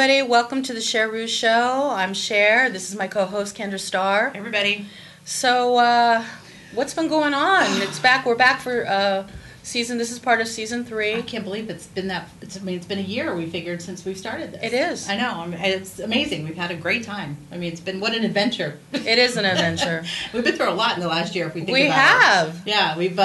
everybody. Welcome to the Cher Rue Show. I'm Cher. This is my co-host, Kendra Starr. Everybody. So, what's been going on? It's back. We're back for season. This is part of season 3. I can't believe it's been that. It's been a year. We figured since we've started this. It is. I know. It's amazing. We've had a great time. I mean, it's been what an adventure. It is an adventure. We've been through a lot in the last year. If we think about it. We have. Yeah, we've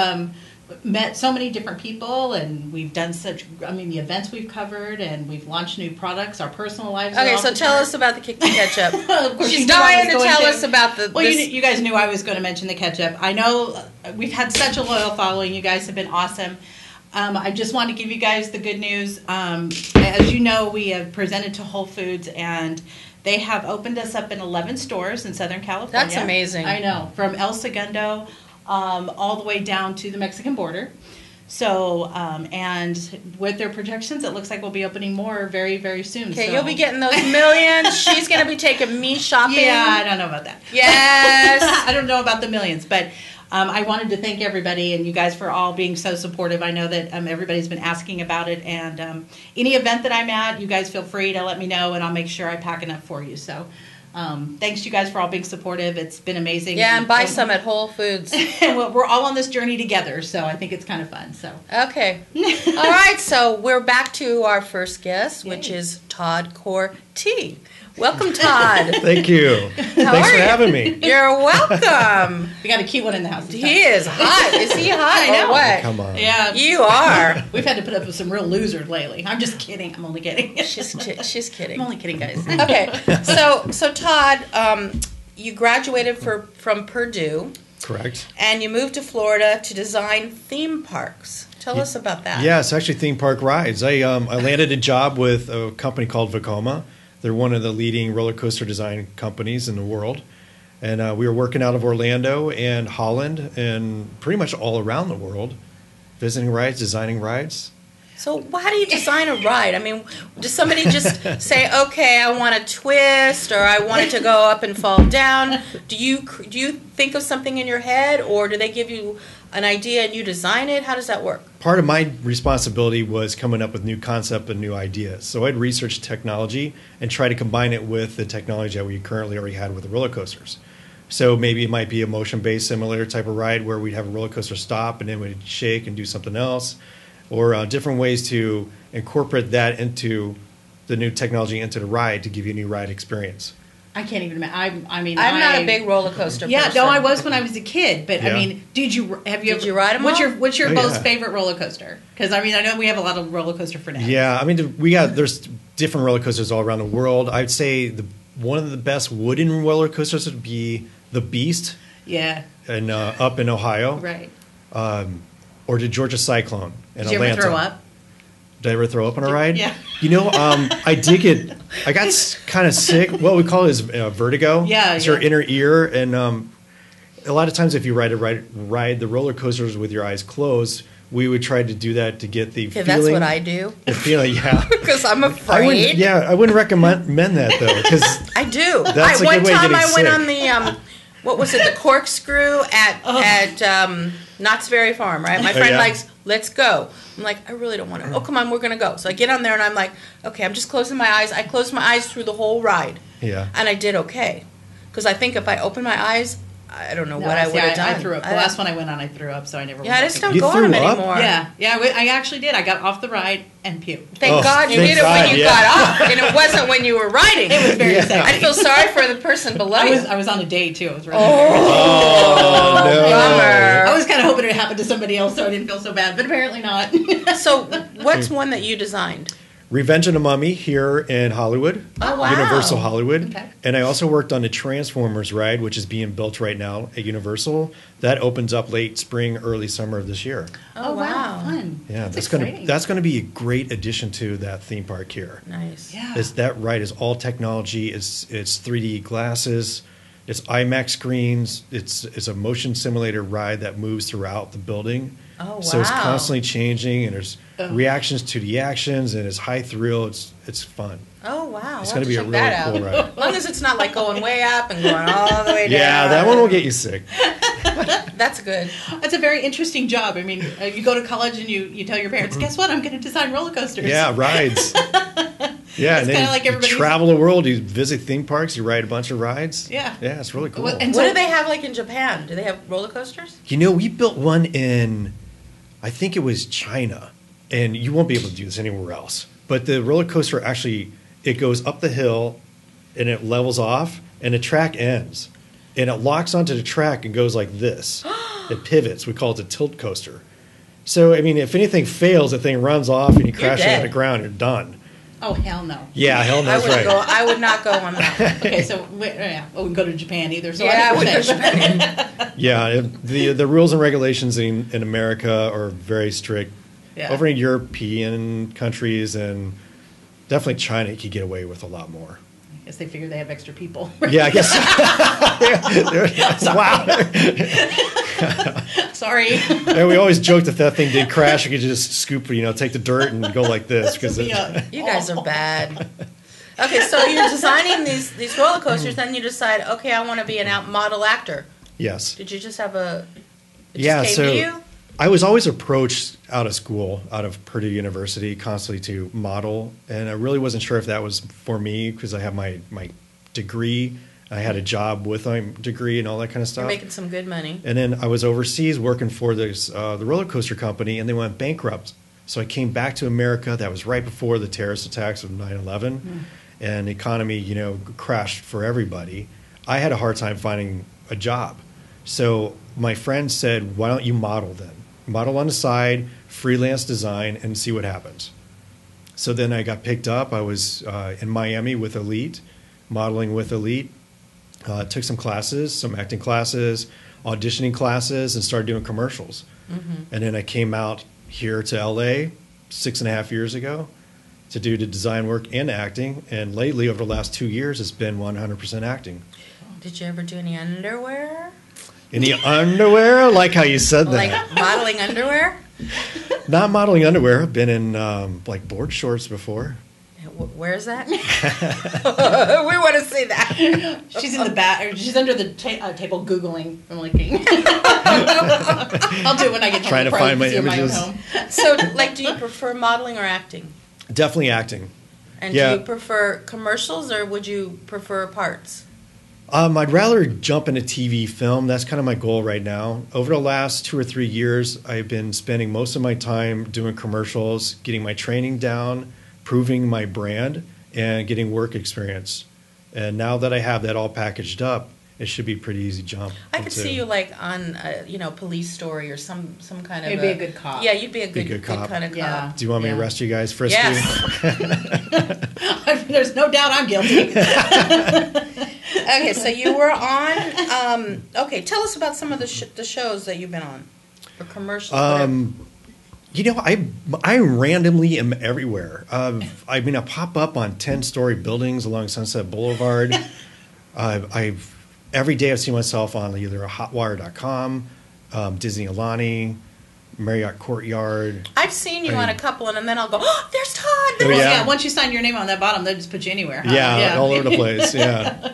met so many different people, and we've done such. I mean, the events we've covered, and we've launched new products. Our personal lives. Okay, so tell us about the ketchup. Of course, she's dying to tell us about the. Well, you guys knew I was going to mention the ketchup. I know we've had such a loyal following. You guys have been awesome. I just want to give you guys the good news. As you know, we have presented to Whole Foods, and they have opened us up in 11 stores in Southern California. That's amazing. I know, from El Segundo all the way down to the Mexican border. So, and with their projections, it looks like we'll be opening more very, very soon. Okay, so. You'll be getting those millions. She's going to be taking me shopping. Yeah, I don't know about that. Yes. I don't know about the millions, but I wanted to thank everybody and you guys for all being so supportive. I know that everybody's been asking about it, and any event that I'm at, you guys feel free to let me know, and I'll make sure I pack enough for you. So thanks you guys for all being supportive. It's been amazing. Yeah, and buy some at Whole Foods. And we're all on this journey together, so I think it's kind of fun. So okay. All right, so we're back to our first guest, which is Todd Kortte. Welcome, Todd. Thank you. Thanks for having me. You're welcome. We got a cute one in the house. He is hot. Is he hot I know. or what? Oh, come on. Yeah. You are. We've had to put up with some real losers lately. I'm just kidding. I'm only kidding. She's kidding. I'm only kidding, guys. Okay. So Todd, you graduated from Purdue. Correct. And you moved to Florida to design theme parks. Tell us about that. Yeah, it's actually theme park rides. I landed a job with a company called Vekoma. They're one of the leading roller coaster design companies in the world. And we were working out of Orlando and Holland and pretty much all around the world, visiting rides, designing rides. So how do you design a ride? I mean, does somebody just say, okay, I want a twist, or I want it to go up and fall down? Do you think of something in your head, or do they give you an idea and you design it? How does that work? Part of my responsibility was coming up with new concept and new ideas. So I'd research technology and try to combine it with the technology that we currently already had with the roller coasters. So maybe it might be a motion-based simulator type of ride where we'd have a roller coaster stop and then we'd shake and do something else, or different ways to incorporate that into the new technology into the ride to give you a new ride experience. I can't even imagine. I'm not a big roller coaster person. Yeah, no, I was when I was a kid. But Yeah. I mean, did you ride them? What's your Oh, most yeah. favorite roller coaster? Because I mean, I know we have a lot of roller coaster fanatics. Yeah, I mean, there's different roller coasters all around the world. I'd say one of the best wooden roller coasters would be the Beast. Yeah. And up in Ohio. Right. Or the Georgia Cyclone in Did you Atlanta. ever throw up? Did I ever throw up on a ride? Yeah. You know, I got kind of sick. What we call it is vertigo. Yeah, It's your yeah. inner ear. And a lot of times if you ride the roller coasters with your eyes closed, we would try to do that to get the feeling. That's what I do. The feeling, yeah. Because I'm afraid. I wouldn't recommend that, though. Because I do. That's a good one way of time getting I went sick. on the what was it? The corkscrew at Knott's Berry Farm. Right. My friend yeah. likes. Let's go. I'm like, I really don't want to. Oh, come on, we're gonna go. So I get on there and I'm like, okay, I'm just closing my eyes. I closed my eyes through the whole ride. Yeah. And I did okay, because I think if I open my eyes, I don't know what I see, would have done. I threw up. The last one I went on, I threw up, so I never. Yeah, I went just back don't You go on threw them up? anymore. again. Yeah, I actually did. I got off the ride and puked. Thank Oh, God you thank did it God, when you yeah. got off, and it wasn't when you were riding. It was very Yeah. sad. I feel sorry for the person below you. I was on a date too. I was really Oh, no. Bummer. I was kind of hoping it happened to somebody else, so I didn't feel so bad, but apparently not. So, what's one that you designed? Revenge of the Mummy here in Hollywood. Oh, wow. Universal Hollywood. Okay. And I also worked on the Transformers ride, which is being built right now at Universal. That opens up late spring, early summer of this year. Oh, wow. Fun. Yeah, That's that's gonna be a great addition to that theme park here. Nice. Yeah. That ride is all technology. It's 3D glasses. It's IMAX screens. It's a motion simulator ride that moves throughout the building. Oh, wow. So it's constantly changing, and there's reactions to the actions, and it's high thrill. It's fun. Oh, wow. It's We'll going to be a have really check cool that out. ride. As long as it's not like going way up and going all the way down. Yeah, that one will get you sick. That's good. That's a very interesting job. I mean, you go to college and you tell your parents, guess what? I'm going to design roller coasters. Yeah, rides. Yeah, It's and kind then of like you everybody travel the world, you visit theme parks, you ride a bunch of rides. Yeah. Yeah, it's really cool. Well, and What so- do they have like in Japan? Do they have roller coasters? You know, we built one in, I think it was China, and you won't be able to do this anywhere else. But the roller coaster actually, it goes up the hill, and it levels off, and the track ends. And it locks onto the track and goes like this. It pivots. We call it a tilt coaster. So, I mean, if anything fails, the thing runs off and you crash it dead. on the ground, you're done. Oh, hell no. Yeah, hell no, I that's would right. go. I would not go on that. Okay, so we wouldn't go to Japan either. So Yeah, I I would go to Japan. Yeah, the rules and regulations in America are very strict. Yeah. Over in European countries and definitely China, you could get away with a lot more. I guess they figure they have extra people. Yeah, I guess. Wow. Sorry. And we always joked if that thing did crash, you could just scoop, take the dirt and go like this because You know, You guys are bad. Okay, so you're designing these roller coasters, then you decide, okay, I want to be an out model actor. yes. Did you just have a? It just Yeah, came so to you? I was always approached out of school, out of Purdue University, constantly to model, and I really wasn't sure if that was for me because I have my degree. I had a job with my degree and all that kind of You're stuff. making some good money. And then I was overseas working for this the roller coaster company, and they went bankrupt. So I came back to America. That was right before the terrorist attacks of 9/11, and the economy, crashed for everybody. I had a hard time finding a job. So my friend said, "Why don't you model then? Model on the side, freelance design, and see what happens." So then I got picked up. I was in Miami with Elite, modeling with Elite. Took some classes, some acting classes, auditioning classes, and started doing commercials. And then I came out here to LA 6.5 years ago to do the design work and acting. And lately, over the last 2 years, it's been 100% acting. Did you ever do any underwear? Any underwear? I like how you said that. Like modeling underwear? Not modeling underwear. I've been in like board shorts before. Where is that? We want to see that. she's in the back, or she's under the table Googling. I'm looking. I'll do it when I get home. Trying to find my images. own home. So, like, do you prefer modeling or acting? Definitely acting. And Yeah. do you prefer commercials or would you prefer parts? I'd rather jump into TV film. That's kind of my goal right now. Over the last 2 or 3 years, I've been spending most of my time doing commercials, getting my training down, proving my brand, and getting work experience. And now that I have that all packaged up, it should be a pretty easy jump. I could see you like on, Police Story or some kind of. You'd be a good cop. Yeah, you'd be a Be a good, good cop. kind of Yeah. cop. Do you want me to Yeah. arrest you guys, Frisky? Yes. There's no doubt I'm guilty. Okay, so you were on. Okay, tell us about some of the shows that you've been on, or commercials. whatever. I randomly am everywhere. I pop up on 10-story buildings along Sunset Boulevard. Every day I see myself on either hotwire.com, Disney Alani, Marriott Courtyard. I've seen you I on mean- a couple, and then I'll go, oh, there's Todd. Oh, There's yeah. Once you sign your name on that bottom, they'll just put you anywhere. Huh? Yeah, all over the place. Yeah.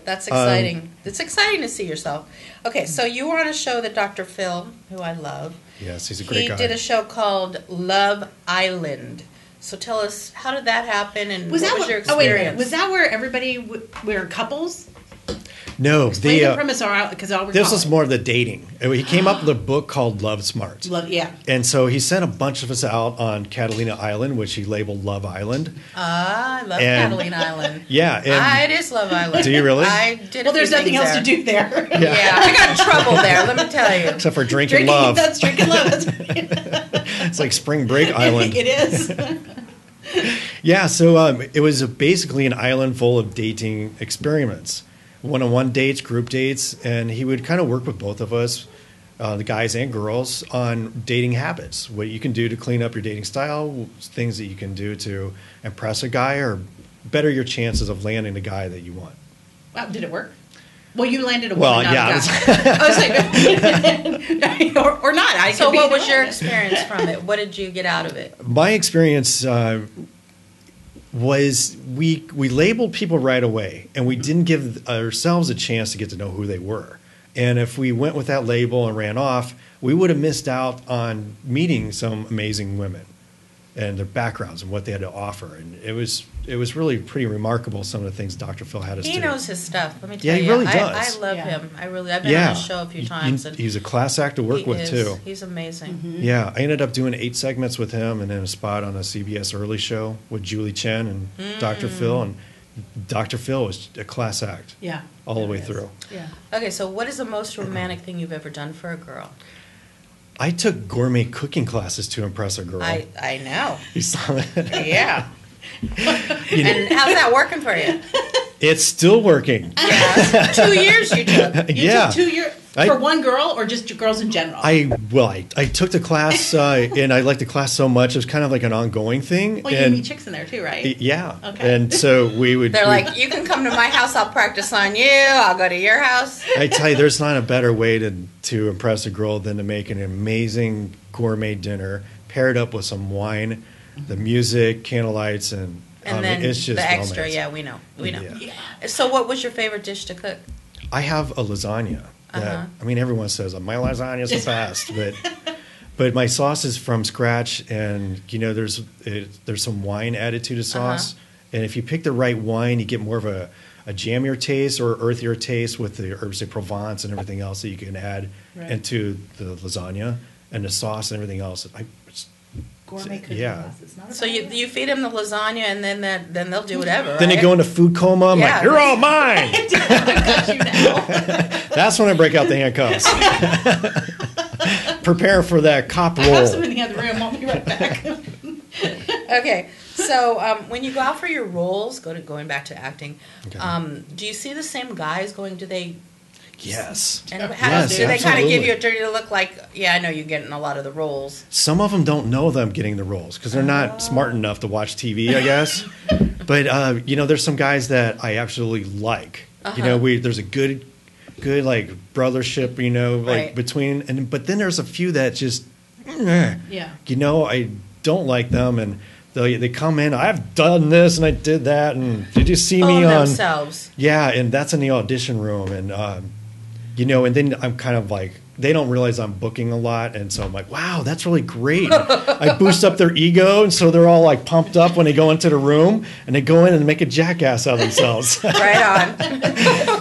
That's exciting. It's exciting to see yourself. Okay, so you were on a show that Dr. Phil, who I love, Yes, he's a great he guy. did a show called Love Island. So tell us, how did that happen, and what was your experience? Oh, wait a minute. Was that where everybody were couples? No, Explain the premise, because I'll recall. this was more the dating. He came up with a book called Love Smart. Yeah. And so he sent a bunch of us out on Catalina Island, which he labeled Love Island. I love And- Catalina Island. Yeah. And It is Love Island. Do you really? I did. Well, there's nothing else to do there. Yeah, I got in trouble there. Let me tell you. except for drinking love. That's drinking love. That's It's like Spring Break Island. It is. Yeah, so it was basically an island full of dating experiments. One-on-one dates, group dates, and he would kind of work with both of us, the guys and girls, on dating habits, what you can do to clean up your dating style, things that you can do to impress a guy or better your chances of landing the guy that you want. Wow, did it work? Well, you landed a woman, Well, not yeah, a guy. I was like, or not. So, what was your experience from it? What did you get out of it? My experience was we labeled people right away, and we didn't give ourselves a chance to get to know who they were. And if we went with that label and ran off, we would have missed out on meeting some amazing women. and their backgrounds and what they had to offer. And it was really pretty remarkable, some of the things Dr. Phil had us do. He knows his stuff. Let me tell Yeah, you. he really does. I love Yeah. him. I've been on his show a few times. And He's a class act to work with, too. He's amazing. Yeah, I ended up doing 8 segments with him and then a spot on a CBS early show with Julie Chen and Dr. Phil. And Dr. Phil was a class act Yeah. all the way It is. through. Yeah. Okay, so what is the most romantic thing you've ever done for a girl? I took gourmet cooking classes to impress a girl. I know. You saw that? Yeah. You know, And how's that working for you? it's still working. Yeah. 2 years you took. You Yeah. took 2 years for one girl or just girls in general? I took the class and I liked the class so much. It was kind of like an ongoing thing. Well, you and meet chicks in there too, right? Yeah. Okay. And so They're like, you can come to my house, I'll practice on you, I'll go to your house. I tell you, there's not a better way to impress a girl than to make an amazing gourmet dinner paired up with some wine, the music, candlelights, and Then it's just the extra, romance. yeah, we know. Yeah. So what was your favorite dish to cook? I have a lasagna. That, I mean, everyone says my lasagna is the best, but my sauce is from scratch, and there's some wine added to the sauce, and if you pick the right wine, you get more of a jammier taste or earthier taste with the herbs de Provence and everything else that you can add into the lasagna and the sauce and everything else. Gourmet cooking Yeah. classes. Not a So bad you feed them the lasagna, and then they'll do whatever. Then they right? go into food coma. I'm Yeah. like, you're all mine. got you now. That's when I break out the handcuffs. Prepare for that cop I have some roll. in the other room. I'll be right back. Okay, so when you go out for your roles, going back to acting, Okay. do you see the same guys going? Do they? Yes. And Yes, do they kind of give absolutely. you a dirty look? Like, yeah, I know you're getting a lot of the roles. Some of them don't know them getting the roles because they're not smart enough to watch TV, I guess. But there's some guys that I absolutely like. There's a good like brothership, Right. between, but then there's a few that just, I don't like them, and they come in. I've done this and I did that, and did you see me on themselves? Yeah, and that's in the audition room, and and then I'm kind of like, they don't realize I'm booking a lot, and so I'm like, wow, that's really great. I boost up their ego, and so they're all like pumped up when they go into the room, and they go in and make a jackass out of themselves. Right on.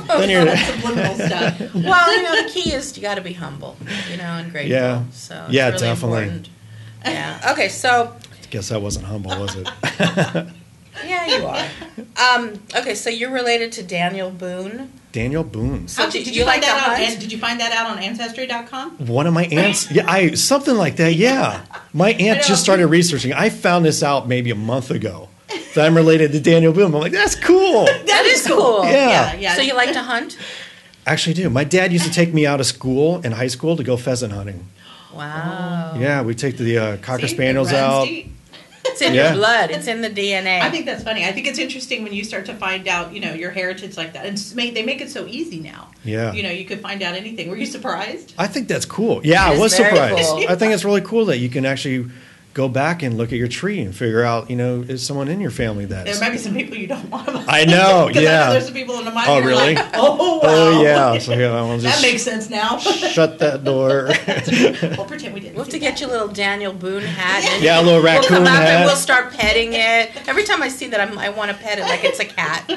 Then you're, Subliminal stuff. Well, the key is you got to be humble, and grateful. Yeah. So it's Yeah, really definitely. important. Yeah. Okay, so guess that wasn't humble, was it? yeah, you are. Okay, so you're related to Daniel Boone. Daniel Boone. So Did do you you like find to that out? hunt? Did you find that out on Ancestry.com? One of my aunts, something like that, yeah. My aunt just started researching. I found this out maybe a month ago, that I'm related to Daniel Boone. I'm like, that's cool. That is cool. Yeah. Yeah. So you like to hunt? Actually do. My dad used to take me out of school, in high school, to go pheasant hunting. Wow. Yeah, we take the Cocker See, Spaniels it runs out. deep. It's in Yeah. your blood. It's in the DNA. I think that's funny. I think it's interesting when you start to find out, your heritage like that. And they make it so easy now. Yeah. You could find out anything. Were you surprised? I think that's cool. Yeah, It I is was very surprised. cool. I think it's really cool that you can actually go back and look at your tree and figure out, is someone in your family There that's... might be some people you don't want to. I know, 'Cause yeah. I know there's some people in the mind. Oh, you're really? Like, oh, wow. Oh, yeah. So yeah, I'll That just makes sense now. shut that door. We'll pretend we didn't. We'll have see to get that. you a little Daniel Boone hat. And Yeah, a little we'll raccoon come up and hat. we'll start petting it. Every time I see that, I want to pet it like it's a cat.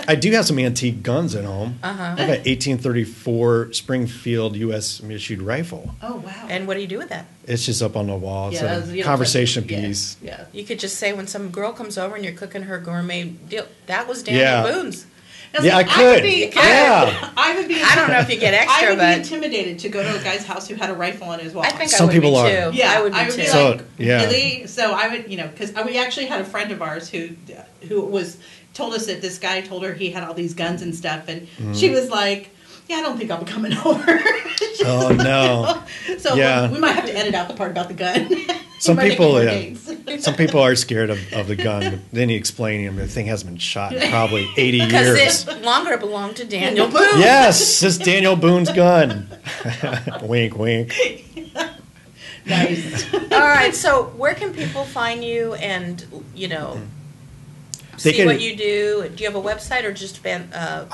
I do have some antique guns at home. Uh-huh. I have an 1834 Springfield U.S. issued rifle. Oh, wow. And what do you do with that? It's just up on the wall. It's that's- a you don't conversation touch it. Yeah, piece. Yeah. You could just say when some girl comes over and you're cooking her gourmet deal, that was Daniel Yeah. Boone's. Now, Yeah, I would could. be- Yeah. I would be. I don't know if you get extra, I would but be intimidated to go to a guy's house who had a rifle in his wallet. I think Some I would people be are. too. Yeah, I would be be too. So, like, yeah. really? So I would, because we actually had a friend of ours who told us that this guy told her he had all these guns and stuff, and she was like, "Yeah, I don't think I'll be coming over." Oh, no. So Yeah. we might have to edit out the part about the gun. Some By making people, more yeah. dates. Some people are scared of the gun. But then you explain to them the thing hasn't been shot in probably 80 Because years. it longer belonged to Daniel Boone. Yes, it's Daniel Boone's gun. Wink, wink. Nice. All right, so where can people find you and, They see can- what you do? Do you have a website or just I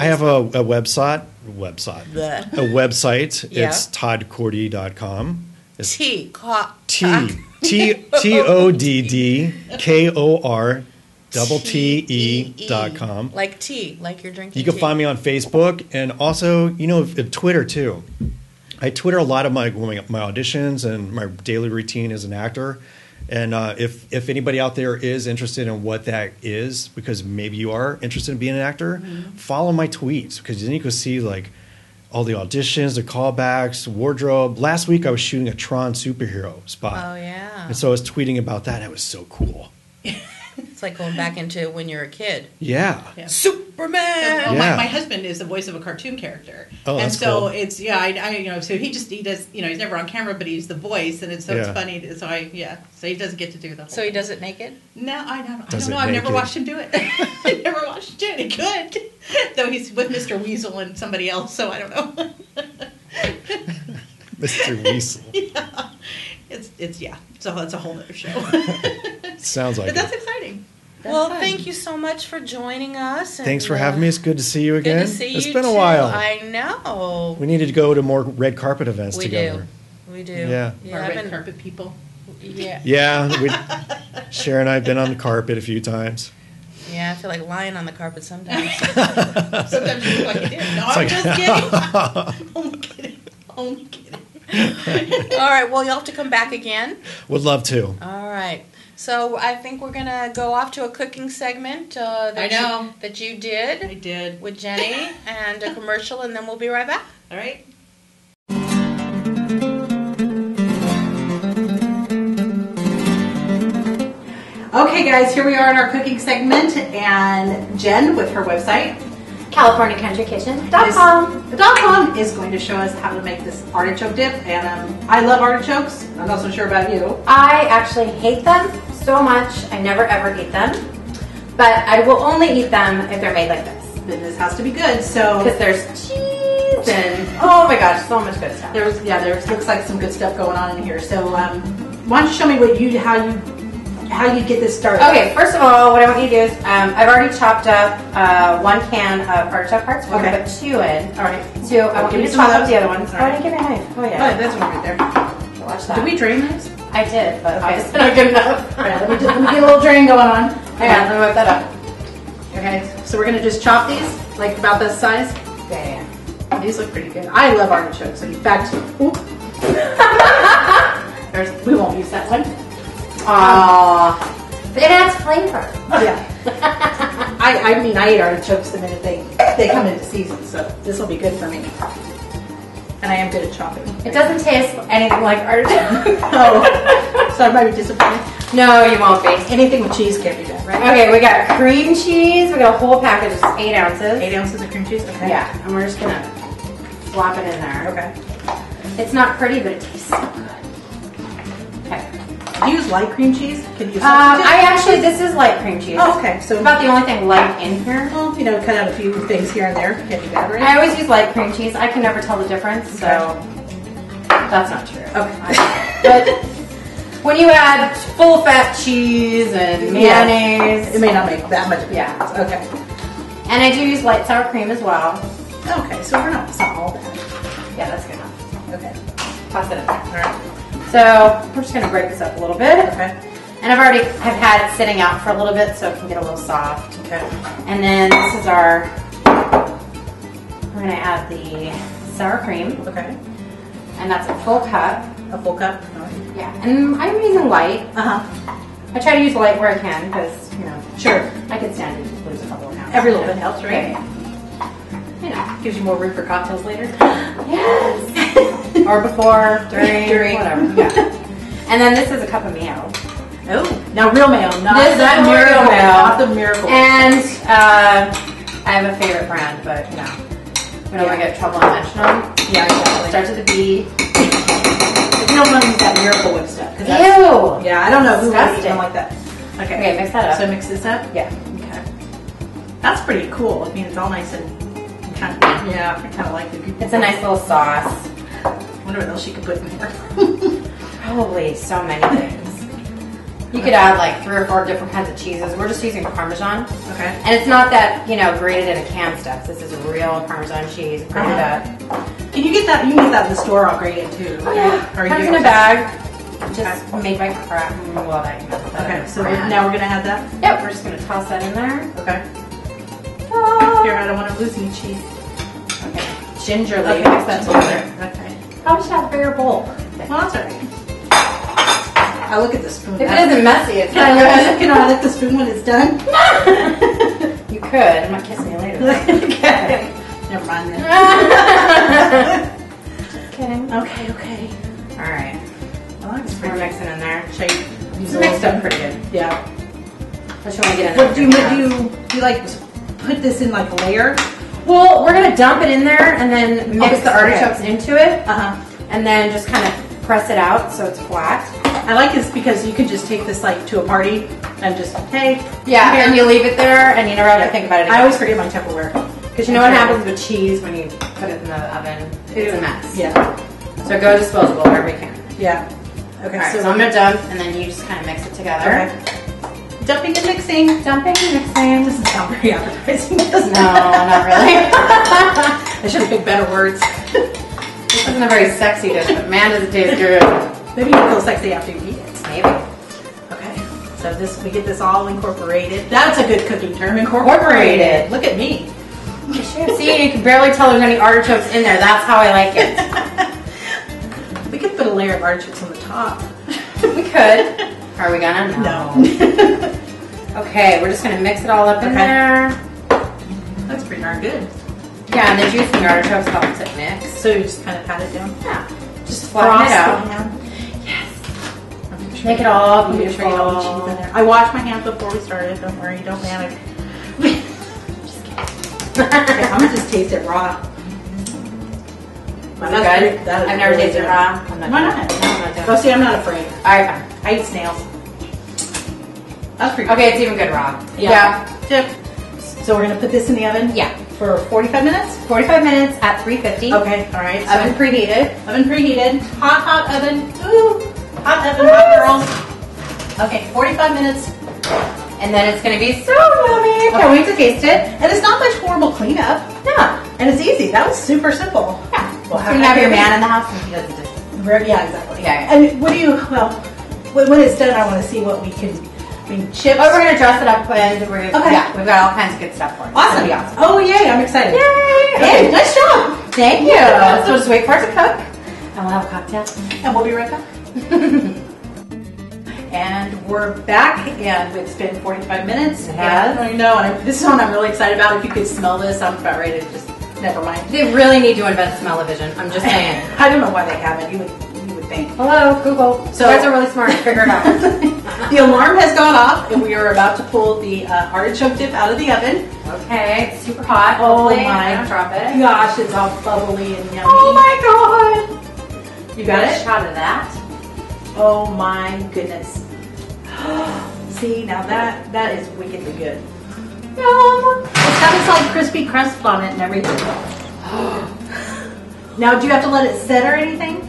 have a website. Bleh. A website. Yeah. It's toddkortte.com. It's ToddTee.com. Like tea, like you're drinking. You can tea. find me on Facebook and also, Twitter too. I Twitter a lot of my auditions and my daily routine as an actor. And if anybody out there is interested in what that is, because maybe you are interested in being an actor, follow my tweets, because then you can see like all the auditions, the callbacks, wardrobe. Last week I was shooting a Tron superhero spot. Oh, yeah. And so I was tweeting about that. It was so cool. It's like going back into when you're a kid. Yeah. Superman! Well, Yeah. my husband is the voice of a cartoon character. Oh, that's and so cool. it's, so he does, he's never on camera, but he's the voice, and it's funny. So he doesn't get to do the whole So he thing. does it naked? No, I don't Does it know. I've never naked. watched him do it. I never watched him do it. He could. Though he's with Mr. Weasel and somebody else, so I don't know. Mr. Weasel. Yeah. It's a whole other show. Sounds like But that's it. exciting. Well, fun. thank you so much for joining us. Thanks for having me. It's good to see you again. Good to see It's you been a too. while. I know. We needed to go to more red carpet events We together. do. We do. Yeah. Our I've red been- carpet people. Yeah. Yeah, Cher and I have been on the carpet a few times. Yeah, I feel like lying on the carpet sometimes. Sometimes you look like you did. No, I'm like- just kidding. Only kidding. Only kidding. All right. Well, you'll have to come back again. Would love to. All right. So I think we're gonna go off to a cooking segment that I know. that you did I did. with Jenny, and a commercial, and then we'll be right back. All right. Okay, guys, here we are in our cooking segment, and Jen with her website CaliforniaCountryKitchen.com. is going to show us how to make this artichoke dip. And I love artichokes. I'm not so sure about you. I actually hate them so much. I never ever eat them. But I will only eat them if they're made like this. Then this has to be good. So Because there's cheese and, oh my gosh, so much good stuff. there's looks like some good stuff going on in here. So why don't you show me how you get this started? Okay, first of all, what I want you to do is, I've already chopped up 1 can of artichoke hearts. We're Okay. going to put 2 in. All right. So I want Give you me to some of chop up those. the other ones. All Oh, I right. didn't give me a knife. Oh Oh, yeah. that's one right there. Watch that. Did we drain this? I did, but Okay. it's not good enough. All right, let me get a little drain going on. Hang on, let me whip that up. Okay, so we're gonna just chop these, like about this size. Yeah. These look pretty good. I love artichokes. In fact, we won't use that one. Aww. It adds flavor. Yeah. I mean, I eat artichokes the minute they come into season, so this will be good for me. And I am good at chopping. It doesn't taste anything like artichoke. Oh, so I might be disappointed. No, you won't be. Anything with cheese can't be done, right? Okay, we got cream cheese. We got a whole package of 8 ounces. 8 ounces of cream cheese. Okay. Yeah, and we're just gonna flop it in there. Okay. It's not pretty, but it tastes so good. Okay. Do you use light cream cheese? Can you? This is light cream cheese. Oh, okay. It's So about the only thing light in here. well, cut out a few things here and there. Can't be bad, right? I always use light cream cheese. I can never tell the difference, so that's not true. Okay. But when you add full fat cheese and mayonnaise, It may not make that much of a Yeah. difference. Okay. and I do use light sour cream as well. Okay, so it's not all bad. Yeah, that's good enough. Okay. Toss it in there. All right. So we're just gonna break this up a little bit. Okay. And I've already have had it sitting out for a little bit so it can get a little soft. Okay. And then this is we're gonna add the sour cream, Okay. and that's a full cup. A full cup. Yeah, and I'm using light. Uh huh. I try to use light where I can because, Sure. I can stand to lose a couple of pounds. Every little bit helps, right? Yeah. You know. Gives you more room for cocktails later. Yes. Or before, during, whatever. Yeah. And then this is a cup of mayo. Oh, now real mayo, not This is that real miracle, mayo. not the miracle. And I have a favorite brand, but we don't want to get in trouble on mentioning them. Yeah, exactly. Starts with a B. If you don't want to use that miracle whip stuff, 'cause that's- Ew. Yeah, I don't know who would eat Disgusting. them like that. Okay, mix that up. So mix this up. Yeah. Okay. That's pretty cool. I mean, it's all nice and kind of I kind of like it. It's a nice little sauce. I wonder what else you could put in here. Probably so many things. You could add like 3 or 4 different kinds of cheeses. We're just using Parmesan. Okay. And it's not that, grated in a can stuff. This is real Parmesan cheese. Grated up. Can you get that? You can get that in the store all grated too. Oh, yeah. Or you Comes do in a it bag. Just made by crap. Well, that you know. Okay, so now we're gonna add that. Yep, we're just gonna toss that in there. Okay. Here, I don't want to lose any cheese. Okay. Gingerly Okay, mix that together. Okay. Probably should have a bigger bowl. Well, that's alright. I look at the spoon. If it isn't messy, it's I not good. can I lick the spoon when it's done? You could. I'm not kissing you later. Okay. Never mind then. Just kidding. Okay. All right. Oh, that's We're pretty mixing in there. Shake. It's mixed up pretty good. Yeah. What you want to get in What there? do you like put this in like a layer? Well, we're gonna dump it in there and then mix the artichokes into it, and then just kind of press it out so it's flat. I like this because you can just take this like to a party and just hey. Yeah, here. and you leave it there and you never have to think about it again. I always forget my Tupperware. Because you know what happens with cheese when you put it in the oven? It's a mess. Yeah. So go disposable wherever you can. Yeah. Okay. Alright, so I'm gonna dump and then you just kind of mix it together. Okay. Dumping and mixing. Dumping and mixing. Doesn't sound very appetizing, does it? No, not really. I should have picked better words. This isn't a very sexy dish, but man does it taste good. Maybe you feel sexy after you eat it. Maybe. Okay. So we get this all incorporated. That's a good cooking term. Incorporated. Look at me. See, you can barely tell there's any artichokes in there. That's how I like it. We could put a layer of artichokes on the top. We could. Are we gonna? No. Okay, we're just gonna mix it all up in there. That's pretty darn good. Yeah, and the juice in the artichokes helps it mix. So you just kind of pat it down. Yeah. Just flatten it out. Yes. Make it all beautiful. All the cheese in there. I washed my hands before we started. Don't worry. Don't panic. Okay, I'm gonna just taste it raw. Is it good? I've never tasted it raw. I'm not Why doing not? it. No, I'm not doing Oh, it. see, I'm not afraid. Alright, fine. I eat snails. That's pretty good. Okay, it's even good raw. Yeah. So we're gonna put this in the oven. Yeah. For 45 minutes. 45 minutes at 350. Okay. All right. So Oven preheated. Oven preheated. Hot oven. Ooh. Hot oven, hot girls. Okay. 45 minutes. And then it's going to be so yummy. Can't wait to taste it. And it's not much horrible cleanup. Yeah. And it's easy. That was super simple. Yeah. Well, So you have your man in the house and he does the dishes. Yeah, exactly. Yeah. And what do you? Well, when it's done, I want to see what we can. I mean, chips. Oh, we're going to dress it up and we're going to, Okay. yeah, we've got all kinds of good stuff for it. Awesome. It's gonna be awesome. Oh yay! I'm excited. Yay. Hey, nice job. Thank you. So just wait for it to cook and we'll have a cocktail. And we'll be right back. And we're back, and it's been 45 minutes. It has. I know, and this is one I'm really excited about. If you could smell this, I'm about ready to just, never mind. They really need to invent smell-o-vision. I'm just saying. I don't know why they haven't. You would think. Hello, Google. So- You guys are really smart. Figure it out. The alarm has gone off, and we are about to pull the artichoke dip out of the oven. Okay, it's super hot. Oh Hopefully my I don't drop it. Gosh, it's all bubbly and yummy. Oh my god! You got A it? shot of that. Oh my goodness. See, now that is wickedly good. Yum. It's got this like crispy crust on it and everything. Now, do you have to let it set or anything?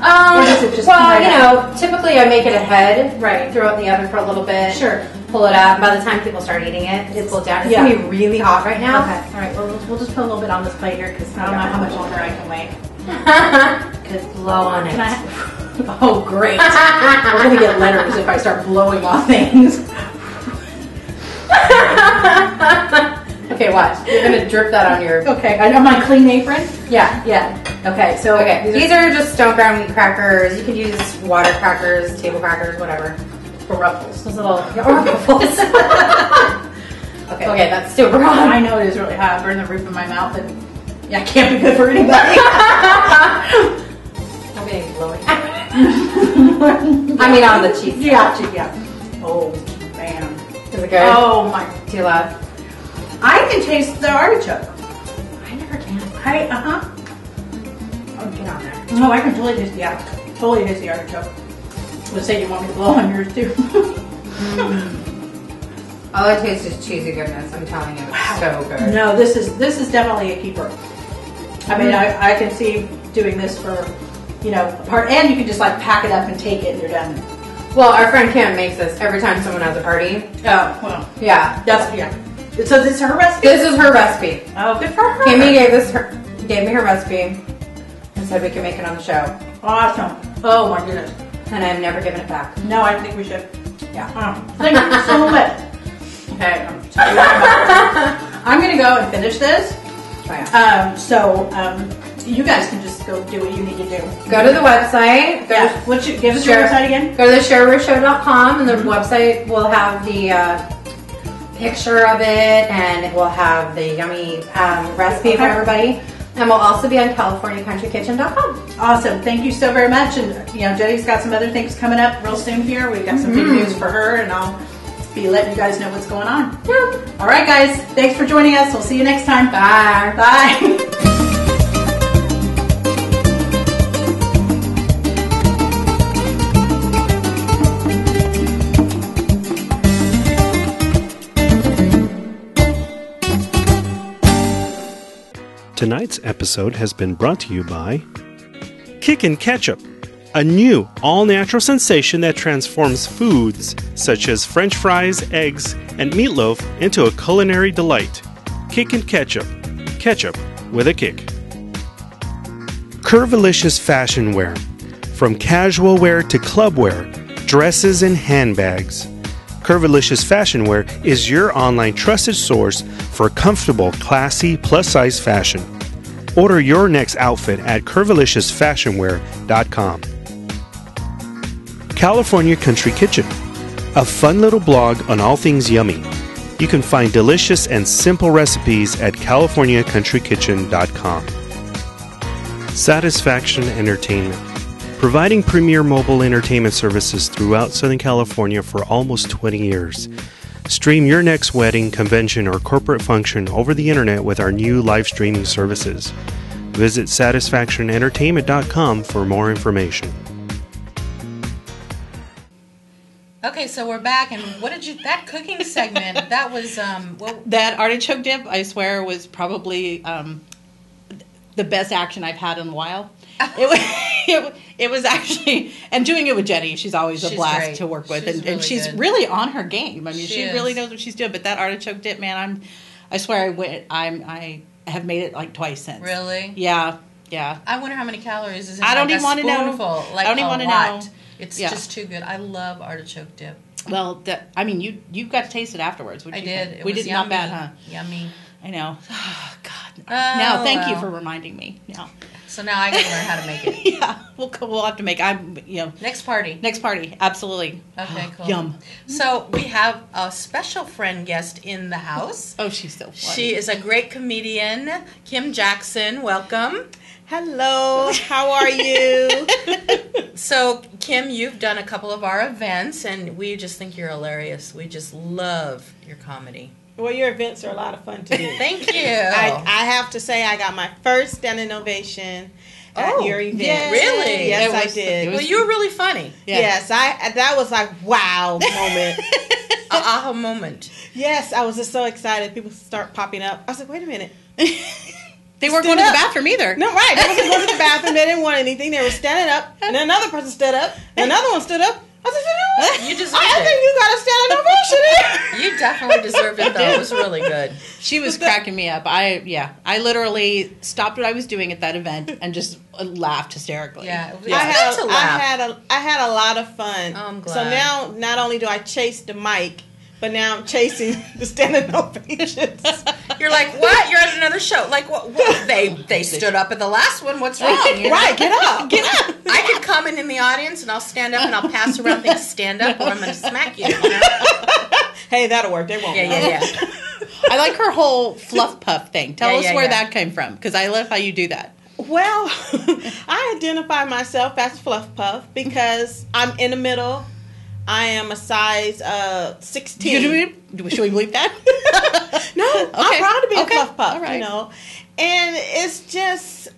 Or does it just come right out? typically I make it ahead. Right. Throw it in the oven for a little bit. Sure. Pull it up. By the time people start eating it, it's cooled down. It's yeah. gonna be really hot right now. Okay. All right. Well, we'll just put a little bit on this plate here because I don't know how much longer I can wait. Because blow on it. Can I? Oh, great. We're gonna get letters if I start blowing on things. Okay, watch. You're gonna drip that on your. Okay. I know my clean apron. Yeah. Yeah. Okay. So Okay. These are just stone ground wheat crackers. You could use water crackers, table crackers, whatever. for ruffles. Those little ruffles. Okay. Okay, that's super hot. I know it is really hot. I burned the roof of my mouth, and yeah, it can't be good for anybody. I'm getting blowing. I mean, on the cheese. Yeah. Oh, man. Is it good? Oh my. Do you love? I can taste the artichoke. I never can. Oh, get on there. No, I can totally taste. Yeah, totally taste the artichoke. Let's say you want me to blow on yours too. All I taste is cheesy goodness. I'm telling you, it's so good. No, this is definitely a keeper. I mean, I can see doing this for, a part, and you can just like pack it up and take it and you're done. Well, our friend Kim makes this every time someone has a party. Oh, well, Yeah. yeah. So this is her recipe? This is her recipe. Oh, good for her. Kimmy gave me her recipe and said we can make it on the show. Awesome. Oh my goodness. and I've never given it back. No, I think we should. Yeah. Thank you so much. Okay, I'm going to go and finish this. Oh, yeah. You guys can just go do what you need to do. Go to the website. Give us your website again. Go to the CherRueShow.com, and the website will have the picture of it, and it will have the yummy recipe for everybody. And we'll also be on CaliforniaCountryKitchen.com. Awesome. Thank you so very much. And, Jenny's got some other things coming up real soon here. We've got some big news for her, and I'll be letting you guys know what's going on. Yeah. All right, guys. Thanks for joining us. We'll see you next time. Bye. Bye. Tonight's episode has been brought to you by Kickin' Ketchup, a new all-natural sensation that transforms foods such as French fries, eggs, and meatloaf into a culinary delight. Kickin' Ketchup, ketchup with a kick. Curvilicious fashion wear, from casual wear to club wear, dresses and handbags. Curvilicious Fashion Wear is your online trusted source for comfortable, classy, plus-size fashion. Order your next outfit at curviliciousfashionwear.com. California Country Kitchen, a fun little blog on all things yummy. You can find delicious and simple recipes at californiacountrykitchen.com. Satisfaction Entertainment, providing premier mobile entertainment services throughout Southern California for almost 20 years. Stream your next wedding, convention, or corporate function over the internet with our new live streaming services. Visit satisfactionentertainment.com for more information. Okay, so we're back, and that cooking segment, that was, That artichoke dip, I swear, was probably the best action I've had in a while. It was actually, and doing it with Jenny, she's always a blast great. to work with, She's and she's good. really on her game. I mean, she is. really knows what she's doing. But that artichoke dip, man, I swear I have made it like twice since. Really? Yeah. I wonder how many calories is in I don't like even a want to know. spoonful, like I don't even a want to lot. know. It's Yeah. just too good. I love artichoke dip. Well, you got to taste it afterwards. I did. It We was did yummy. not bad, huh? Yummy. I know. Oh, God. Oh, now, thank you well. for reminding me. Yeah. So now I got to learn how to make it. Yeah. We'll have to make. Next party. Next party. Absolutely. Okay, cool. Yum. So we have a special friend guest in the house. Oh, she's so funny. She is a great comedian, Kim Jackson. Welcome. Hello, how are you? So, Kim, you've done a couple of our events, and we just think you're hilarious. We just love your comedy. Well, your events are a lot of fun to do. Thank you. I have to say I got my first standing ovation at your event. Yes. Really? Yes, It I was- did. Well, you were really funny. Yeah. Yes, that was like wow moment. Aha moment. Yes, I was just so excited. People start popping up. I was like, wait a minute. They weren't Stood going to the up. bathroom either. No, right. They wasn't going to the bathroom. They didn't want anything. They were standing up, and then another person stood up, and another one stood up. I said, you know what? You deserved I it. think you got a standing ovation here. You definitely deserved it, though. It was really good. She was cracking me up. I literally stopped what I was doing at that event and just laughed hysterically. Yeah, it was I good to laugh. I had a lot of fun. Oh, I'm glad. So now, not only do I chase the mic, but now I'm chasing the standing ovations. You're like, what? You're at another show. Like, what? They stood up at the last one. What's wrong? You know? Right, get up. Get up. I could come in the audience, and I'll stand up, and I'll pass around things, stand up, or I'm going to smack you. You know? Hey, that'll work. They won't know. Yeah. I like her whole Fluff Puff thing. Tell us where yeah. that came from, because I love how you do that. Well, I identify myself as Fluff Puff because I'm in the middle. I am a size 16. Should we believe that? No, I'm proud to be a Fluff Puff, All right. you know. And it's just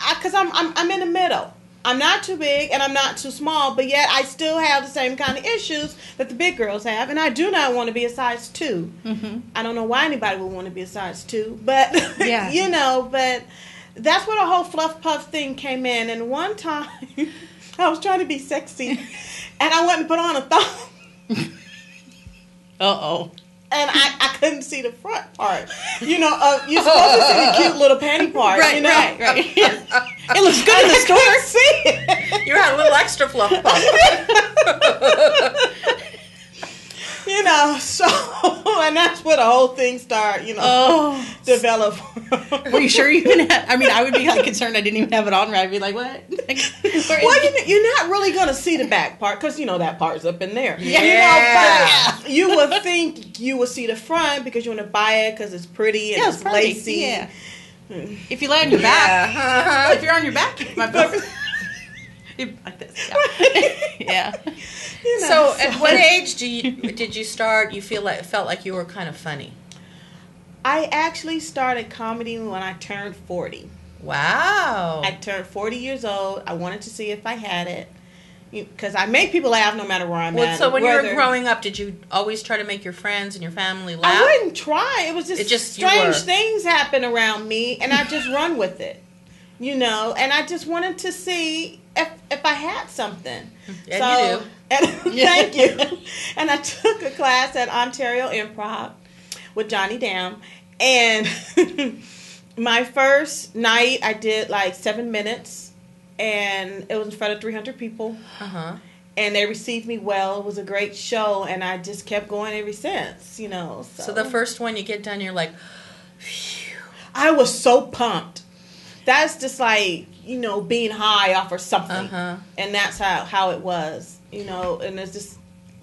because I'm in the middle. I'm not too big and I'm not too small, but yet I still have the same kind of issues that the big girls have, and I do not want to be a size 2. Mm-hmm. I don't know why anybody would want to be a size 2, but Yeah. you know, but that's where the whole Fluff Puff thing came in. And one time I was trying to be sexy and I went and put on a thong. Uh-oh. and I couldn't see the front part. You're supposed to see the cute little panty part. Right. It looks good in the store. I couldn't see it. You had a little extra Fluff Puff. So, and that's where the whole thing started, develop. Were you sure you even had, I would be like concerned I didn't even have it on right. I'd be like, what? Well, you're not really going to see the back part because, that part's up in there. Yeah. But you would think you would see the front because you want to buy it because it's pretty and it's pretty. lacy. Yeah. If you lay on your back, if you're on your back, like this. Yeah. So, at what age did you start? You felt like you were kind of funny? I actually started comedy when I turned 40. Wow. I turned 40 years old. I wanted to see if I had it. Because I make people laugh no matter where I'm at. So when you were growing up, did you always try to make your friends and your family laugh? I wouldn't try. It was just strange things happen around me, and I just run with it. And I just wanted to see if I had something. And you do. Thank you. And I took a class at Ontario Improv with Johnny Dam. And my first night, I did like 7 minutes. And it was in front of 300 people. Uh-huh. And they received me well. It was a great show. And I just kept going ever since, So the first one you get done, you're like, phew. I was so pumped. That's just like, being high off or something. Uh-huh. And that's how it was, and it's just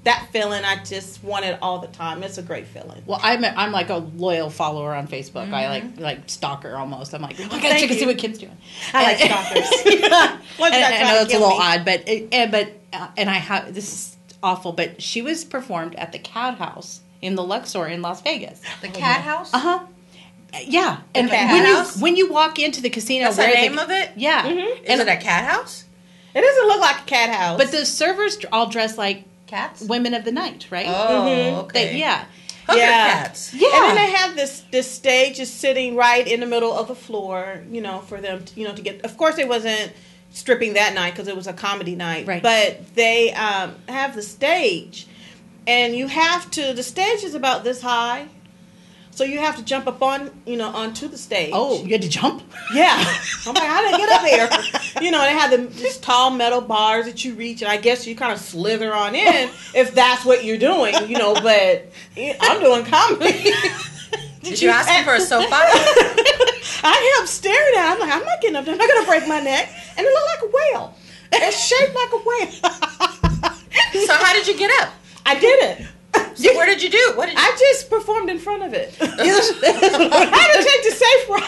that feeling I just want it all the time. It's a great feeling. Well, I'm like a loyal follower on Facebook. Mm-hmm. I like stalker almost. I'm like, I gotta check and see what Kim's doing. I like stalkers. I know it's a little odd, but I have, this is awful, but she was performed at the Cat House in the Luxor in Las Vegas. The Cat House? Uh-huh. Yeah, and when you walk into the casino, that's the name of it. Yeah, Is it a cat house? It doesn't look like a cat house, but the servers all dress like cats, women of the night, right? Oh, okay. Hooker cats. Yeah, and then they have this stage is sitting right in the middle of the floor, for them, to get. Of course, it wasn't stripping that night because it was a comedy night, right? But they have the stage, and the stage is about this high. So you have to jump up onto the stage. Oh, you had to jump? Yeah. I'm like, how did I get up there? And they have these tall metal bars that you reach, and I guess you kind of slither on in if that's what you're doing, but I'm doing comedy. Did you ask him for a soap box? I kept staring at it. I'm like, I'm not getting up there. I'm not going to break my neck. And it looked like a whale. It's shaped like a whale. So how did you get up? I didn't. So where did you do? What did you? I just performed in front of it. I had to take the safe route.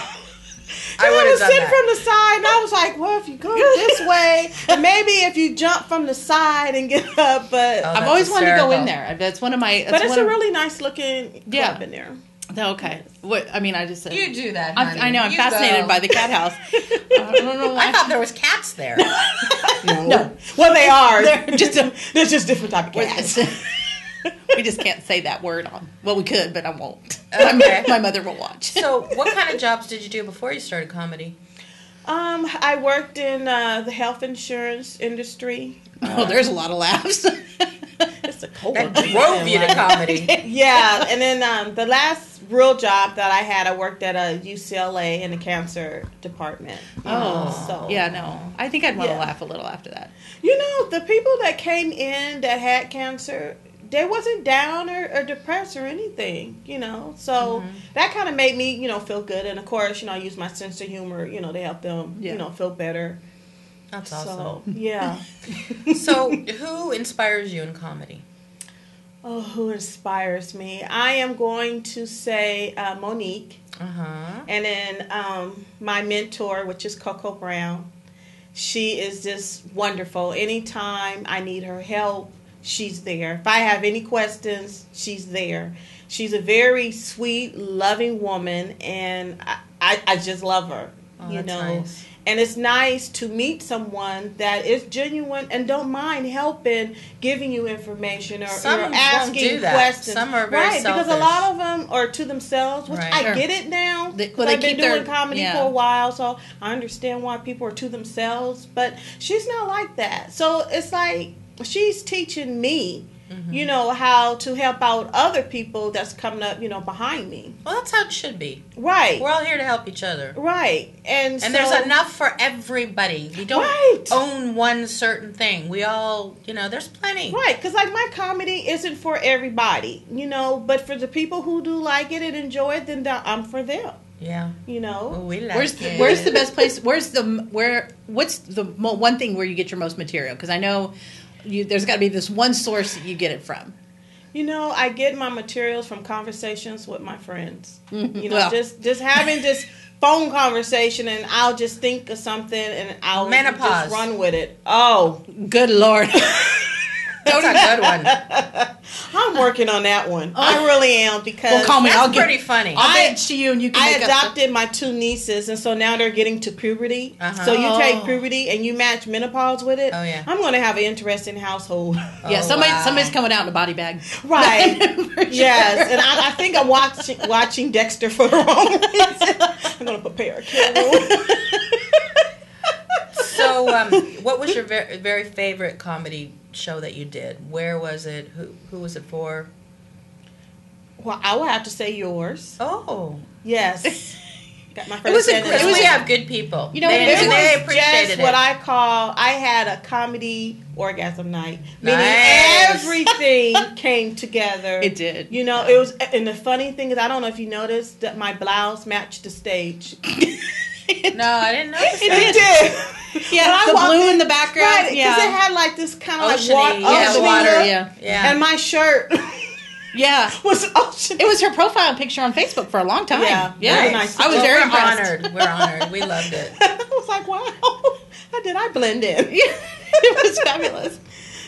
I was sitting from the side, and I was like, well, if you go this way, and maybe if you jump from the side and get up, but I've always wanted to go in there. That's one of my. But it's a really nice looking club in there. Okay. I just said. You do that, honey. I know. I'm fascinated by the cat house. I don't know why. I thought there was cats there. No. Well, they are. They're just different type of cats. We just can't say that word on. Well, we could, but I won't. Okay. My mother will watch. So, what kind of jobs did you do before you started comedy? I worked in the health insurance industry. There's a lot of laughs. It's a cold. That drove you to comedy. Yeah, and then the last real job that I had, I worked at a UCLA in the cancer department. So yeah, no, I think I'd want to laugh a little after that. The people that came in that had cancer, they wasn't down or depressed or anything, So that kind of made me, feel good. And of course, I use my sense of humor, to help them, feel better. That's awesome. So, yeah. So who inspires you in comedy? Oh, who inspires me? I am going to say Monique. Uh-huh. And then my mentor, which is Coco Brown. She is just wonderful. Anytime I need her help, she's there. If I have any questions, she's there. She's a very sweet, loving woman, and I just love her. Oh, that's nice. And it's nice to meet someone that is genuine and don't mind helping, giving you information or asking questions. Some are very selfish. Because a lot of them are to themselves, which I get it now. I've been doing comedy for a while, so I understand why people are to themselves. But she's not like that. So it's like she's teaching me you know, how to help out other people that's coming up, you know, behind me. Well, that's how it should be. Right. We're all here to help each other. Right. And so, there's enough for everybody. We don't own one certain thing. We all, you know, there's plenty. Right, because like my comedy isn't for everybody, you know, but for the people who do like it and enjoy it, then I'm for them. Yeah. You know. Oh, we like Where's the best place? What's the one thing where you get your most material? Because I know there's got to be this one source that you get it from. You know, I get my materials from conversations with my friends. Mm-hmm. You know, just having this phone conversation, and I'll just think of something and I'll just run with it. Oh, good Lord. That's a good one. I'm working on that one. I really am, because well, call me. That's pretty funny. I'll pitch to you, and you can. I adopted my 2 nieces, and so now they're getting to puberty. So you take puberty and you match menopause with it. Oh yeah. I'm going to have an interesting household. Yeah, somebody's coming out in a body bag. Right. Yes, and I think I'm watching Dexter for the wrong reason. I'm going to prepare a kid room. So, what was your very favorite comedy show that you did? Where was it? Who was it for? Well, I will have to say yours. Oh, yes. Got my it first. was we have good people. You know, they was appreciated just it. what I had a comedy orgasm night. Meaning Nice. everything came together. It did. You know, it was, and the funny thing is, I don't know if you noticed that my blouse matched the stage. No, I didn't notice It that. did. Yeah, the blue in the background. Right, because yeah. it had like this kind of like Oceany, water. Yeah. Yeah. And my shirt Yeah. was ocean. It was her profile picture on Facebook for a long time. Yeah. Yeah. Nice. I was very impressed. honored. We're honored. We loved it. I was like, wow, how did I blend in? It was fabulous.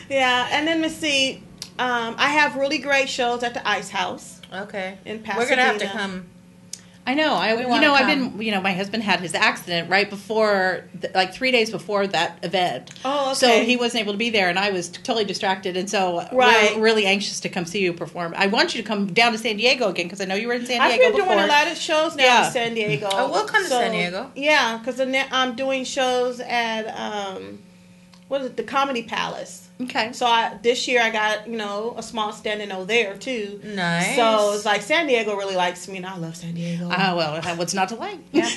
Yeah, and then let's see. I have really great shows at the Ice House Okay. in We're Pasadena. gonna have to come. I know. We wanna I've come. been. My husband had his accident right before, like 3 days before that event. Oh, okay. So he wasn't able to be there, and I was totally distracted. And so Right. we're really anxious to come see you perform. I want you to come down to San Diego again, because I know you were in San I've Diego been before. doing a lot of shows now Yeah. in San Diego. Oh, we'll come to San Diego. Yeah, because I'm doing shows at the Comedy Palace. Okay. So this year I got a small standing over there too. Nice. So it's like San Diego really likes me, and I love San Diego. Well, what's not to like? Yeah.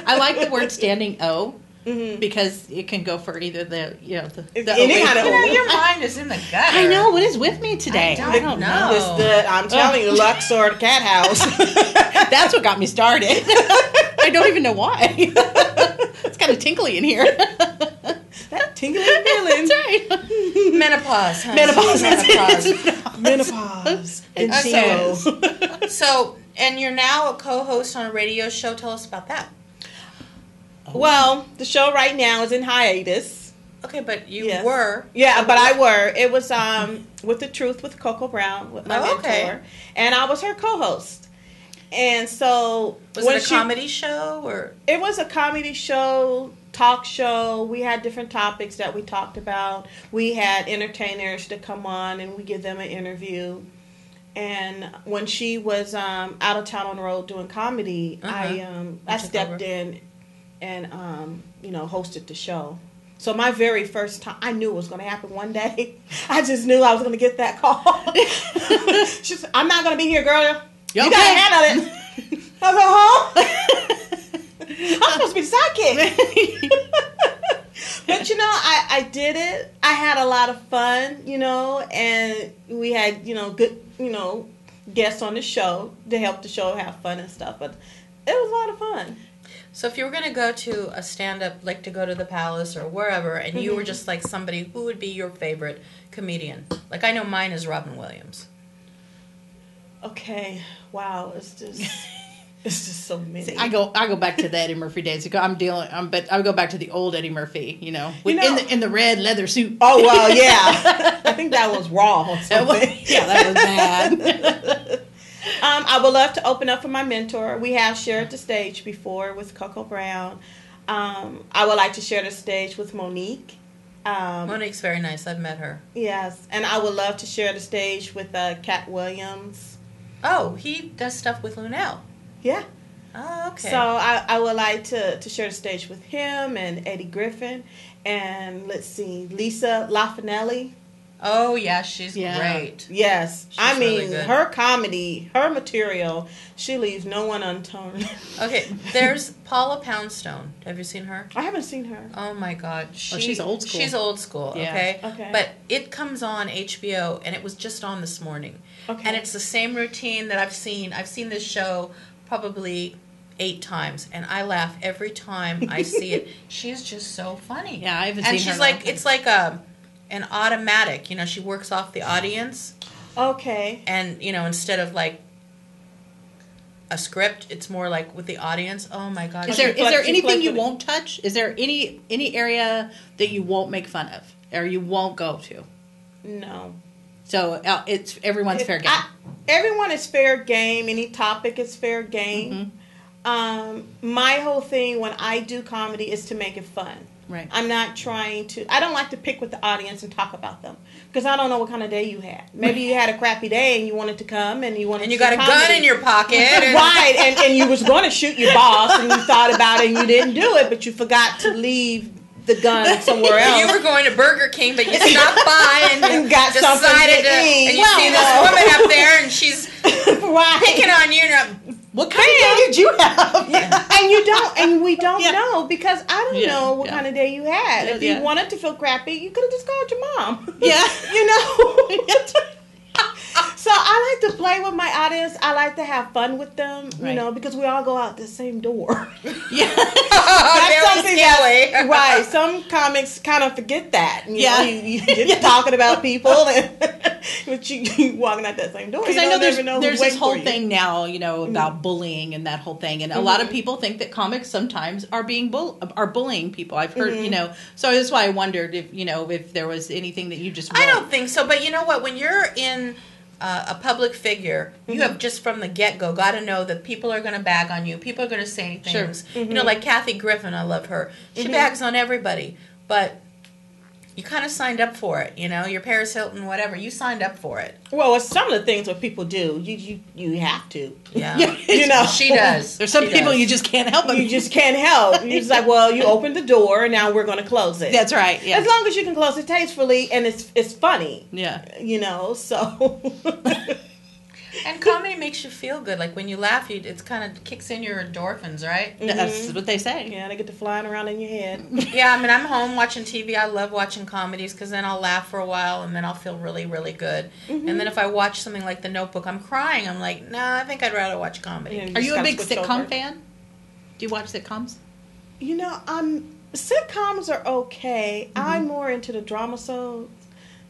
I like the word standing O. Mm-hmm. Because it can go for either the any kind of your mind is in the gutter. I know, what is with me today? I don't know. I'm telling you, Lux or the Cat House. That's what got me started. I don't even know why. It's kind of tinkly in here. That tingling feeling. That's right. Menopause. Honey. Menopause. And So, and you're now a co-host on a radio show. Tell us about that. Well, the show right now is in hiatus. Okay, but you Yes. were. Yeah, but I were. It was With the Truth with Coco Brown, with my mentor. Okay. And I was her co-host. And so... Was it a comedy show? Or It was a comedy show, talk show. We had different topics that we talked about. We had entertainers to come on and we give them an interview. And when she was out of town on the road doing comedy, I stepped in and hosted the show. So my very first time, I knew it was going to happen one day. I just knew I was going to get that call. She said, "I'm not going to be here, girl. You got to handle it." I was like, "Huh?" I'm supposed to be the sidekick. But I did it. I had a lot of fun, and we had good guests on the show to help the show have fun and stuff. But it was a lot of fun. so, if you were going to go to a stand-up, like to go to the Palace or wherever, and you were just like somebody, who would be your favorite comedian? Like, I know mine is Robin Williams. Okay, wow, it's just so many. See, I go back to the Eddie Murphy days. But I go back to the old Eddie Murphy. In the red leather suit. Oh well, yeah. I think that was raw or something. Yeah, that was bad. I would love to open up for my mentor. We have shared the stage before with Coco Brown. I would like to share the stage with Monique. Monique's very nice. I've met her. Yes, and I would love to share the stage with Cat Williams. Oh, he does stuff with Lunel. Yeah. Oh, okay. So I would like to share the stage with him and Eddie Griffin, and let's see, Lisa LaFanelli. Oh yeah, she's Yeah. great. Yes. She's I mean, really good. her comedy, her material, she leaves no one unturned. Okay, there's Paula Poundstone. Have you seen her? I haven't seen her. Oh my God, she's old school. She's old school. Yeah. Okay. Okay. But it comes on HBO, and it was just on this morning. Okay. And it's the same routine that I've seen. I've seen this show probably 8 times, and I laugh every time I see it. She's just so funny. Yeah, I haven't and seen her she's in a like, long time. it's like an automatic. You know, she works off the audience, Okay. and you know, instead of like a script, it's more like with the audience. Oh my God. Is there She flex- anything you with it. won't touch? Is there any area that you won't make fun of or you won't go to? No. So it's everyone's fair game. Everyone is fair game. Any topic is fair game. My whole thing when I do comedy is to make it fun. Right. I'm not trying to. I don't like to pick with the audience and talk about them because I don't know what kind of day you had. Maybe you had a crappy day and you wanted to come and you wanted. And you to got see a comedy. gun in your pocket. And Right, and you was going to shoot your boss and you thought about it and you didn't do it, but you forgot to leave the gun somewhere else. You were going to Burger King, but you stopped by and got something decided to eat. and you Well, see you this know. woman up there, and she's Right. picking on you. And What kind of day did you have? And you don't, and we don't Yeah. know because I don't Yeah, know what yeah. kind of day you had. If Yeah. you wanted to feel crappy, you could have just called your mom. Yeah. You know. So I like to play with my audience. I like to have fun with them, you Right. know, because we all go out the same door. Yeah. Very something scary. Right. Some comics kind of forget that. You Yeah. know, you get talking about people, and but you walking out that same door. Because You I know don't there's never know who's this waiting whole for you. thing now, you know, about bullying and that whole thing, and a lot of people think that comics sometimes are being are bullying people. I've heard, you know, so that's why I wondered if you know if there was anything that you just. I don't think so, but you know what? When you're in a public figure, you have just from the get-go got to know that people are going to bag on you. People are going to say things. Sure. You know, like Kathy Griffin, I love her. She bags on everybody, but you kind of signed up for it. You know, your Paris Hilton, whatever. You signed up for it. Well, it's some of the things what people do. You have to. Yeah. You know. She does. There's some She people does. you just can't help them. You just can't help. You're just like, well, you opened the door, and now we're going to close it. That's right. Yeah. As long as you can close it tastefully and it's funny. Yeah. You know, so. And comedy makes you feel good. Like when you laugh, it's kind of kicks in your endorphins, right? That's what they say. Yeah, they get to flying around in your head. Yeah, I mean, I'm home watching TV. I love watching comedies because then I'll laugh for a while and then I'll feel really, really good. And then if I watch something like The Notebook, I'm crying. I'm like, nah, I think I'd rather watch comedy. Yeah, Are just you a gotta big switch sitcom over. fan? Do you watch sitcoms? You know, sitcoms are okay. I'm more into the drama shows.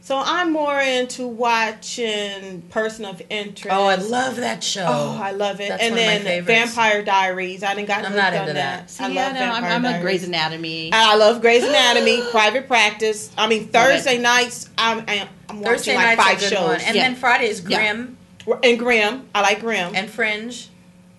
So I'm more into watching Person of Interest. Oh, I love that show. Oh, I love it. That's and one of my then favorites. Vampire Diaries. I didn't got I'm hooked not on into that. See, I yeah, love no, Vampire I'm a Diaries. Grey's Anatomy. I love Grey's Anatomy, Private Practice. I mean, Thursday nights, I'm Thursday watching like night's 5 a good shows. one. And Yeah. then Friday is Yeah. Grimm And Grimm. I like Grimm. and Fringe.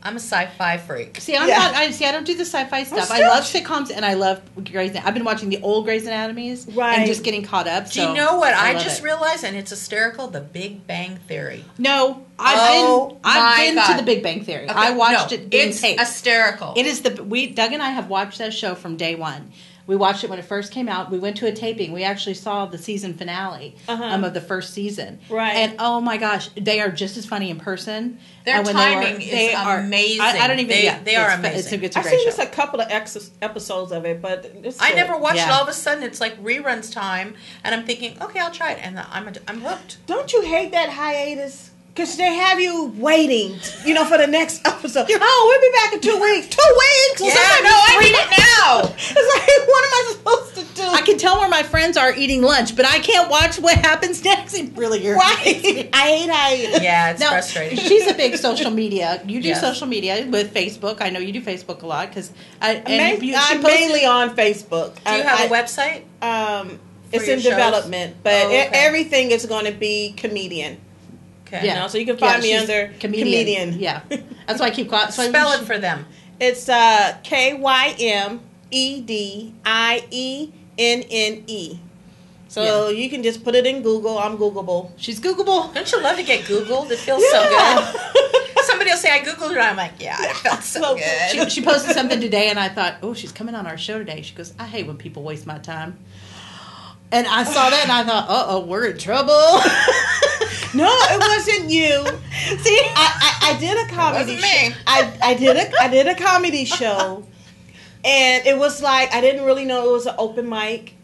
I'm a sci-fi freak. See, I'm Yeah. not. I don't do the sci-fi stuff. I still- love sitcoms and I love Grey's. I've been watching the old Grey's Anatomies, Right. and just getting caught up. Do you know what I just realized? And it's hysterical. The Big Bang Theory. No, I've Oh, my been God. to the Big Bang Theory. Okay, I watched no, it being It's taped. hysterical. It is Doug and I have watched that show from day one. We watched it when it first came out. We went to a taping. We actually saw the season finale of the first season. Right. And oh my gosh, they are just as funny in person. Their And when timing they is are- amazing. I don't even. They are it's amazing. It's a I've great seen show. just a couple of episodes of it, but it's I good. never watched it. Yeah. All of a sudden, it's like reruns time, and I'm thinking, okay, I'll try it, and I'm hooked. Don't you hate that hiatus? Because they have you waiting, you know, for the next episode. Oh, we'll be back in 2 weeks. 2 weeks? Yeah, Somebody no, I read need it now. It's like, what am I supposed to do? I can tell where my friends are eating lunch, but I can't watch what happens next. It really irritates me. Right. I hate hiatus. Yeah, it's Now, frustrating. she's a big social media. You do Yes. social media with Facebook. I know you do Facebook a lot because I'm mainly on Facebook. Do you have a website? It's your in shows? development, but Oh, okay. everything is going to be comedian. Okay. You know, so you can find me she's under comedian. Yeah, that's why I keep calling. Spell it for them. It's KYMEDIENNE. So you can just put it in Google. I'm Googleable. She's Googleable. Don't you love to get Googled? It feels so good. Somebody will say, I Googled it, and I'm like, yeah, it felt so good. She posted something today, and I thought, oh, she's coming on our show today. She goes, I hate when people waste my time. And I saw that and I thought, uh-oh, we're in trouble. No, it wasn't you. See, I did a comedy Wasn't me. I did a comedy show, and it was like I didn't really know it was an open mic,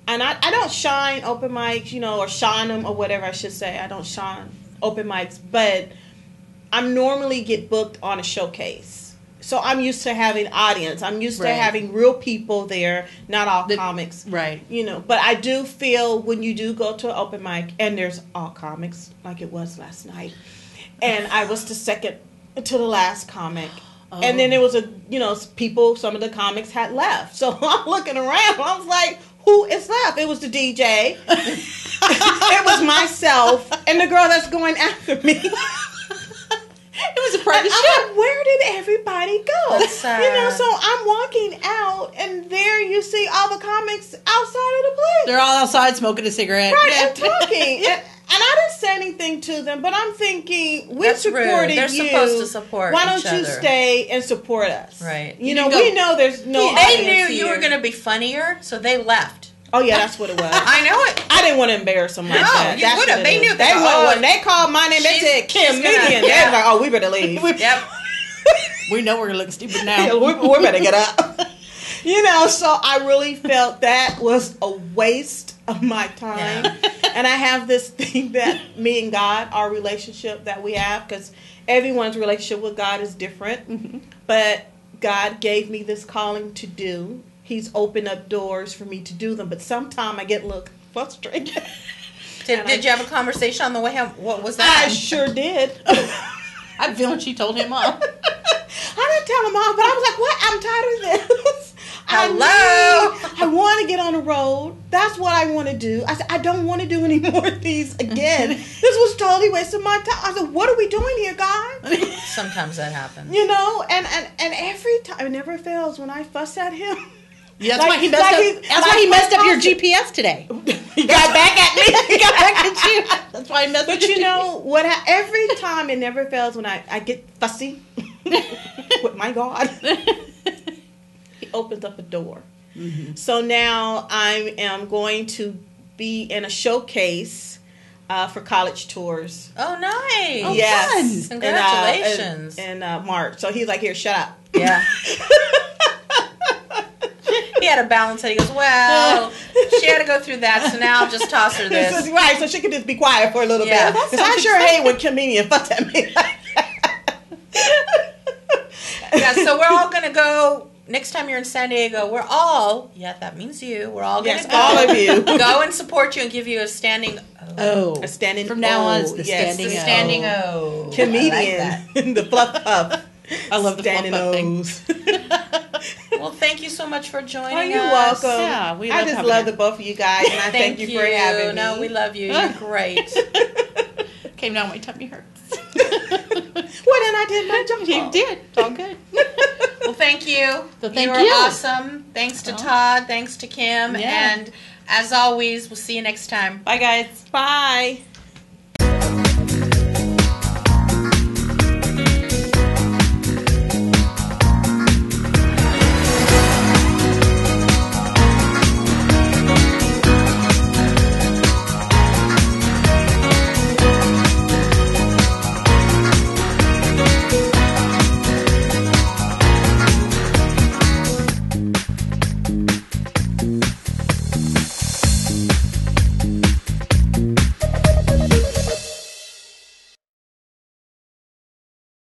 and I don't shine open mics, or shine them or whatever I should say. I don't shine open mics, but I normally get booked on a showcase. So I'm used to having audience. I'm used to having real people there, not all comics. Right. But I do feel when you do go to an open mic, and there's all comics, like it was last night, and I was the second to the last comic. Oh. And then there was some of the comics had left. So I'm looking around, I was like, who is left? It was the DJ. It was myself, and the girl that's going after me. It was a private show. I'm like, where did everybody go? That's sad. So I'm walking out, and there you see all the comics outside of the place. They're all outside smoking a cigarette. Right, and talking. And I didn't say anything to them, but I'm thinking, we supported They're you. supposed to support Why don't each you other. stay and support us? Right. We know there's no They audience knew you here. were going to be funnier, so they left. Oh, yeah, that's what it was. I know it. I didn't want to embarrass them like No, that. you That's would've. what it They is. knew. They when they called my name, they said Kymedienne. They was like, oh, we better leave. Yep. We know we're going to look stupid now. Yeah, we better get up. So I really felt that was a waste of my time. Yeah. And I have this thing that me and God, our relationship that we have, because everyone's relationship with God is different. Mm-hmm. But God gave me this calling to do. He's opened up doors for me to do them. But sometimes I get a little frustrated. Did you have a conversation on the way home? What was that? I sure did. I'm feeling she told him off. I didn't tell him off, but I was like, what? I'm tired of this. Hello? I want to get on the road. That's what I want to do. I said, I don't want to do any more of these again. This was totally wasting my time. I said, what are we doing here, God? Sometimes that happens. And every time, it never fails when I fuss at him. Yeah, that's why he messed up your GPS today. He got back at me. He got back at you. That's why he messed up But your GPS. what? Every time it never fails when I get fussy with my God. He opens up a door. Mm-hmm. So now I am going to be in a showcase for college tours. Oh, nice. Oh, yes. fun. Congratulations. In March. So he's like, here, shut up. Yeah. He had to balance it. He goes, well, she had to go through that, so now I'll just toss her this. This is right, so she can just be quiet for a little Yeah. bit. Because I sure hate when Kymedienne fuss at me. Yeah, so we're all going to go, next time you're in San Diego, that means you, we're all going to Yes, go. all of you. Go and support you and give you a standing O. A standing From now on, it's the yes. standing The O. standing O. Kymedienne, the Fluff Puff. I love the standing Fluff Puff thing. O's. Well, thank you so much for joining Oh, you're us. welcome. Yeah, we I love just having love you. the both of you guys, and I thank you for having me. No, we love you. You're great. Came down, my tummy hurts. Well, then I did my job. You did. It's all good. Well, thank you. So thank you. you. Are awesome. Thanks to Todd. Thanks to Kim. Yeah. And as always, we'll see you next time. Bye, guys. Bye.